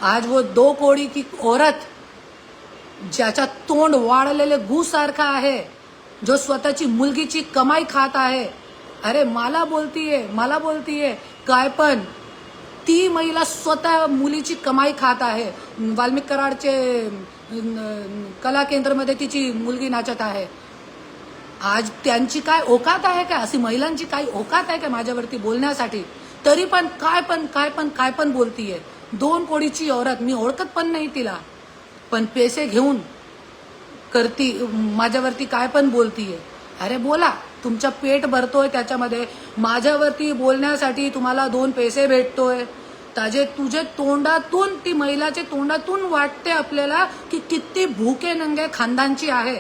आज वो 2 कौड़ी की औरत ज्याच्या तोंड वाळलेले गू सारखा आहे, जो स्वतःची मुलगीची कमाई खात आहे, अरे मला बोलतीये काय पण ती महिला स्वतः मुलीची कमाई खात आहे. वाल्मिक कराडचे कला केंद्रामध्ये तिची मुलगी नाचत आहे. आज त्यांची काय औकात आहे का? अशी महिलांची काही औकात आहे का माझ्यावरती बोलण्यासाठी? तरी पण काय पण बोलतीये. 2 कोडीची औरत, मी ओळखत पण नाही तिला, पण पैसे घेऊन करती माझ्यावरती काय पण बोलतीये. अरे बोला, तुमचं पेट भरतोय त्याच्यामध्ये, माझ्यावरती बोलण्यासाठी तुम्हाला 2 पैसे भेटतोय. तुझे तोंडातून, ती महिलाचे तोंडातून वाटते आपल्याला की किती भूके नंगे खानदानची आहे.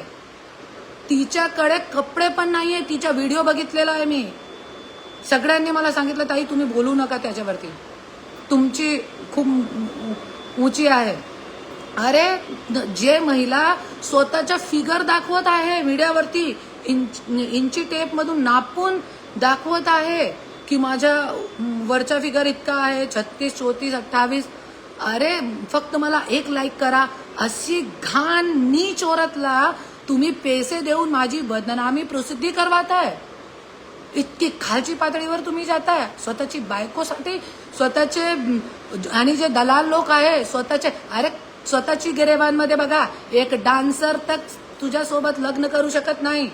तिच्याकडे कपडे पण नाहीये. तिचा व्हिडिओ बघितलेला आहे मी. सगळ्यांनी मला सांगितलं ताई तुम्ही बोलू नका त्याच्यावरती, तुमची खूप ऊंची आहे. अरे जे महिला स्वतःचा फिगर दाखवत आहे व्हिडिओवरती, इंची टेप मधून नापून दाखवत आहे की माझ्या वरचा फिगर इतका आहे, 36, 34, 28. अरे फक्त मला 1 लाईक करा. अशी घाण नीच औरतला तुम्ही पैसे देऊन माझी बदनामी प्रसिद्धी करवाताय. इतकी खालची पातळीवर तुम्ही जाताय स्वतःची बायकोसाठी. स्वतःचे आणि जे दलाल लोक आहे स्वतःचे, अरे स्वतःची गिरेबानमध्ये बघा, एक डान्सर तक तुझ्यासोबत लग्न करू शकत नाही.